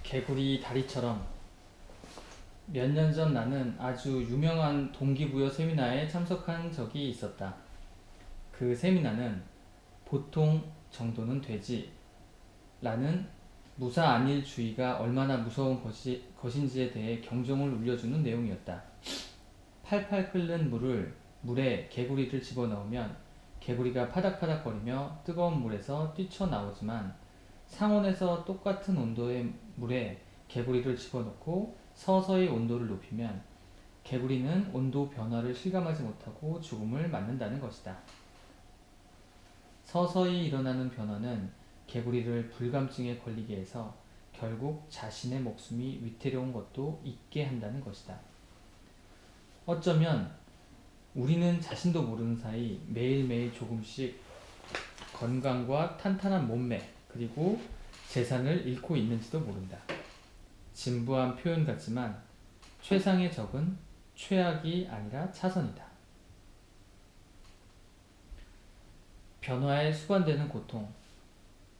개구리 다리처럼 몇 년 전 나는 아주 유명한 동기부여 세미나에 참석한 적이 있었다. 그 세미나는 보통 정도는 되지 라는 무사안일주의가 얼마나 무서운 것인지에 대해 경종을 울려주는 내용이었다. 팔팔 끓는 물에 개구리를 집어넣으면 개구리가 파닥파닥거리며 뜨거운 물에서 뛰쳐나오지만 상온에서 똑같은 온도의 물에 개구리를 집어넣고 서서히 온도를 높이면 개구리는 온도 변화를 실감하지 못하고 죽음을 맞는다는 것이다. 서서히 일어나는 변화는 개구리를 불감증에 걸리게 해서 결국 자신의 목숨이 위태로운 것도 잊게 한다는 것이다. 어쩌면 우리는 자신도 모르는 사이 매일매일 조금씩 건강과 탄탄한 몸매 그리고 재산을 잃고 있는지도 모른다. 진부한 표현 같지만 최상의 적은 최악이 아니라 차선이다. 변화에 수반되는 고통.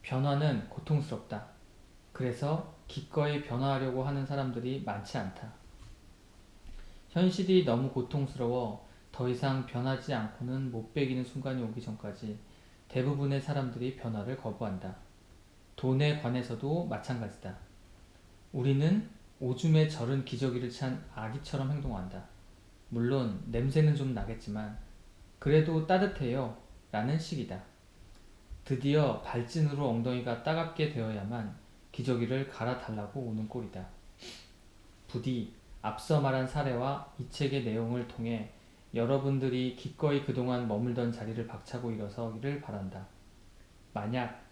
변화는 고통스럽다. 그래서 기꺼이 변화하려고 하는 사람들이 많지 않다. 현실이 너무 고통스러워 더 이상 변하지 않고는 못 베기는 순간이 오기 전까지 대부분의 사람들이 변화를 거부한다. 돈에 관해서도 마찬가지다. 우리는 오줌에 절은 기저귀를 찬 아기처럼 행동한다. 물론 냄새는 좀 나겠지만 그래도 따뜻해요 라는 식이다. 드디어 발진으로 엉덩이가 따갑게 되어야만 기저귀를 갈아달라고 우는 꼴이다. 부디 앞서 말한 사례와 이 책의 내용을 통해 여러분들이 기꺼이 그동안 머물던 자리를 박차고 일어서기를 바란다. 만약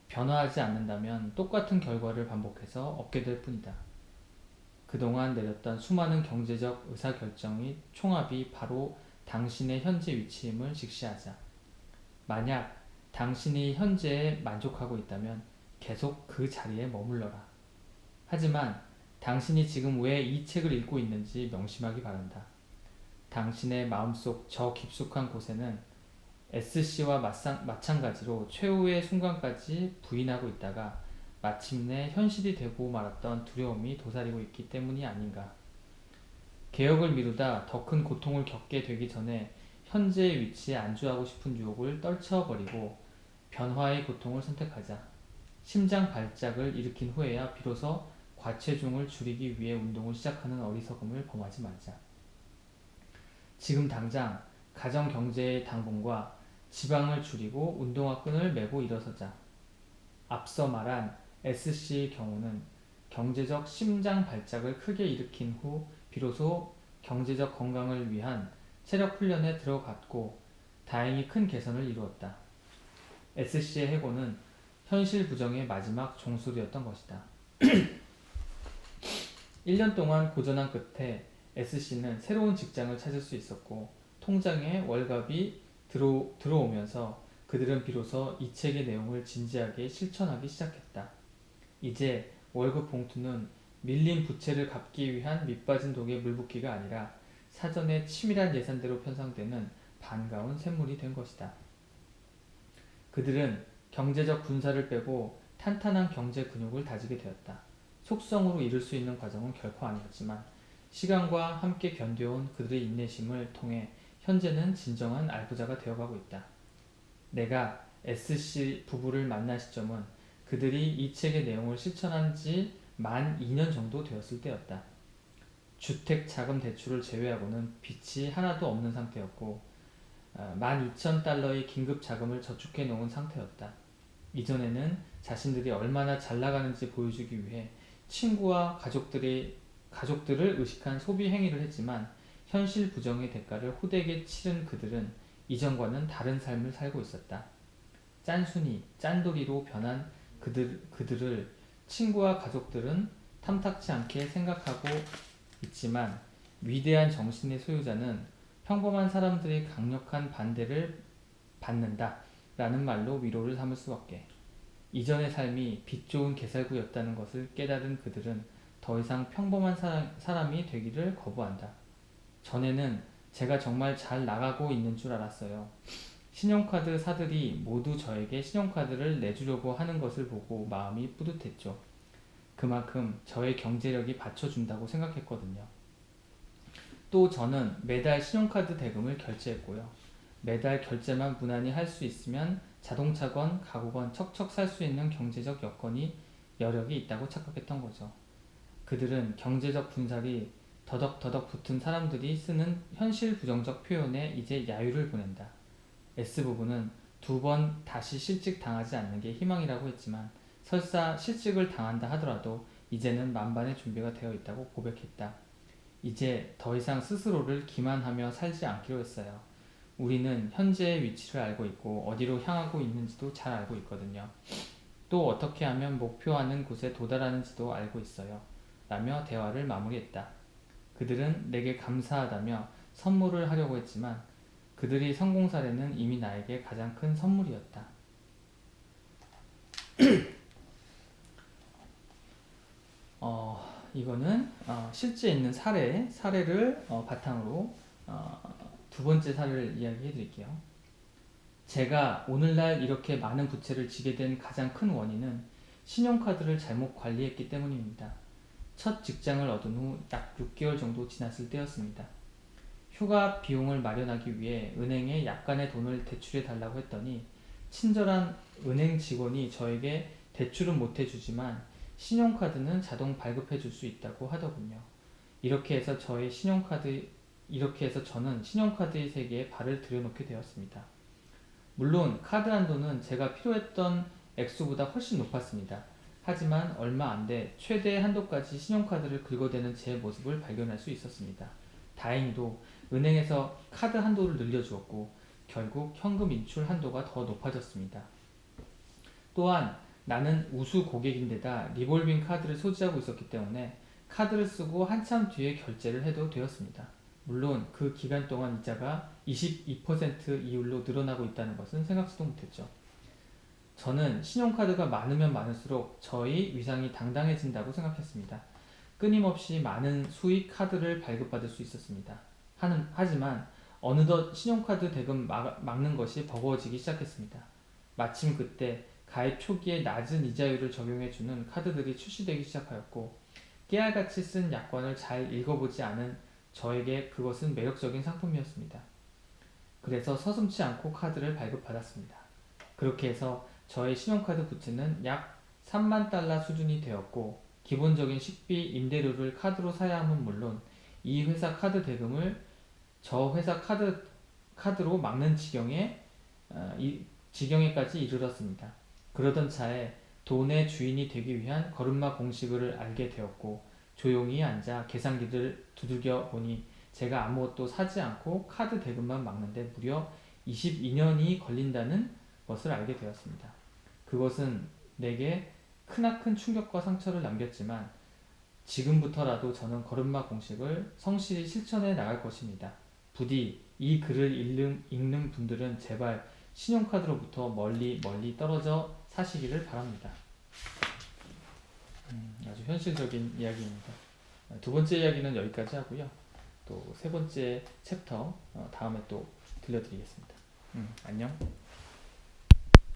변화하지 않는다면 똑같은 결과를 반복해서 얻게 될 뿐이다. 그동안 내렸던 수많은 경제적 의사결정의 총합이 바로 당신의 현재 위치임을 직시하자. 만약 당신이 현재에 만족하고 있다면 계속 그 자리에 머물러라. 하지만 당신이 지금 왜 이 책을 읽고 있는지 명심하기 바란다. 당신의 마음속 저 깊숙한 곳에는 SC와 마찬가지로 최후의 순간까지 부인하고 있다가 마침내 현실이 되고 말았던 두려움이 도사리고 있기 때문이 아닌가. 개혁을 미루다 더 큰 고통을 겪게 되기 전에 현재의 위치에 안주하고 싶은 유혹을 떨쳐버리고 변화의 고통을 선택하자. 심장 발작을 일으킨 후에야 비로소 과체중을 줄이기 위해 운동을 시작하는 어리석음을 범하지 말자. 지금 당장 가정경제의 당분과 지방을 줄이고 운동화 끈을 메고 일어서자. 앞서 말한 SC의 경우는 경제적 심장 발작을 크게 일으킨 후 비로소 경제적 건강을 위한 체력 훈련에 들어갔고 다행히 큰 개선을 이루었다. SC의 해고는 현실 부정의 마지막 종소리였던 것이다. 1년 동안 고전한 끝에 SC는 새로운 직장을 찾을 수 있었고 통장에 월급이 들어오면서 그들은 비로소 이 책의 내용을 진지하게 실천하기 시작했다. 이제 월급 봉투는 밀린 부채를 갚기 위한 밑빠진 독에 물붓기가 아니라 사전에 치밀한 예산대로 편성되는 반가운 샘물이 된 것이다. 그들은 경제적 군사를 빼고 탄탄한 경제 근육을 다지게 되었다. 속성으로 이룰 수 있는 과정은 결코 아니었지만 시간과 함께 견뎌온 그들의 인내심을 통해 현재는 진정한 알부자가 되어가고 있다. 내가 SC 부부를 만난 시점은 그들이 이 책의 내용을 실천한 지 만 2년 정도 되었을 때였다. 주택자금 대출을 제외하고는 빚이 하나도 없는 상태였고 12,000달러의 긴급 자금을 저축해 놓은 상태였다. 이전에는 자신들이 얼마나 잘 나가는지 보여주기 위해 친구와 가족들을 의식한 소비 행위를 했지만 현실 부정의 대가를 호되게 치른 그들은 이전과는 다른 삶을 살고 있었다. 짠순이, 짠돌이로 변한 그들을 친구와 가족들은 탐탁치 않게 생각하고 있지만 위대한 정신의 소유자는 평범한 사람들의 강력한 반대를 받는다 라는 말로 위로를 삼을 수밖에. 이전의 삶이 빛 좋은 개살구였다는 것을 깨달은 그들은 더 이상 평범한 사람이 되기를 거부한다. 전에는 제가 정말 잘 나가고 있는 줄 알았어요. 신용카드 사들이 모두 저에게 신용카드를 내주려고 하는 것을 보고 마음이 뿌듯했죠. 그만큼 저의 경제력이 받쳐준다고 생각했거든요. 또 저는 매달 신용카드 대금을 결제했고요. 매달 결제만 무난히 할 수 있으면 자동차건 가구건 척척 살 수 있는 경제적 여력이 있다고 착각했던 거죠. 그들은 경제적 분살이 더덕더덕 붙은 사람들이 쓰는 현실 부정적 표현에 이제 야유를 보낸다. S부부는 2번 다시 실직 당하지 않는 게 희망이라고 했지만 설사 실직을 당한다 하더라도 이제는 만반의 준비가 되어 있다고 고백했다. 이제 더 이상 스스로를 기만하며 살지 않기로 했어요. 우리는 현재의 위치를 알고 있고 어디로 향하고 있는지도 잘 알고 있거든요. 또 어떻게 하면 목표하는 곳에 도달하는지도 알고 있어요. 라며 대화를 마무리했다. 그들은 내게 감사하다며 선물을 하려고 했지만 그들이 성공 사례는 이미 나에게 가장 큰 선물이었다. 이거는 실제 있는 사례를 바탕으로 두 번째 사례를 이야기해 드릴게요. 제가 오늘날 이렇게 많은 부채를 지게 된 가장 큰 원인은 신용카드를 잘못 관리했기 때문입니다. 첫 직장을 얻은 후 약 6개월 정도 지났을 때였습니다. 휴가 비용을 마련하기 위해 은행에 약간의 돈을 대출해 달라고 했더니 친절한 은행 직원이 저에게 대출은 못 해주지만 신용카드는 자동 발급해 줄 수 있다고 하더군요. 이렇게 해서 저는 신용카드의 세계에 발을 들여놓게 되었습니다. 물론 카드 한도는 제가 필요했던 액수보다 훨씬 높았습니다. 하지만 얼마 안 돼 최대 한도까지 신용카드를 긁어대는 제 모습을 발견할 수 있었습니다. 다행히도 은행에서 카드 한도를 늘려주었고 결국 현금 인출 한도가 더 높아졌습니다. 또한 나는 우수 고객인데다 리볼빙 카드를 소지하고 있었기 때문에 카드를 쓰고 한참 뒤에 결제를 해도 되었습니다. 물론 그 기간 동안 이자가 22% 이율로 늘어나고 있다는 것은 생각지도 못했죠. 저는 신용카드가 많으면 많을수록 저의 위상이 당당해진다고 생각했습니다. 끊임없이 많은 수익 카드를 발급받을 수 있었습니다. 하지만 어느덧 신용카드 대금 막는 것이 버거워지기 시작했습니다. 마침 그때 가입 초기에 낮은 이자율을 적용해주는 카드들이 출시되기 시작하였고 깨알같이 쓴 약관을 잘 읽어보지 않은 저에게 그것은 매력적인 상품이었습니다. 그래서 서슴지 않고 카드를 발급받았습니다. 그렇게 해서 저의 신용카드 부채는 약 3만 달러 수준이 되었고 기본적인 식비, 임대료를 카드로 사야 함은 물론 이 회사 카드 대금을 저 회사 카드로 막는 지경에까지 이르렀습니다. 그러던 차에 돈의 주인이 되기 위한 걸음마 공식을 알게 되었고 조용히 앉아 계산기를 두들겨 보니 제가 아무것도 사지 않고 카드 대금만 막는데 무려 22년이 걸린다는 것을 알게 되었습니다. 그것은 내게 크나큰 충격과 상처를 남겼지만 지금부터라도 저는 걸음마 공식을 성실히 실천해 나갈 것입니다. 부디 이 글을 읽는 분들은 제발 신용카드로부터 멀리 떨어져 사시기를 바랍니다. 아주 현실적인 이야기입니다. 두 번째 이야기는 여기까지 하고요. 또 세 번째 챕터 다음에 또 들려드리겠습니다. 안녕.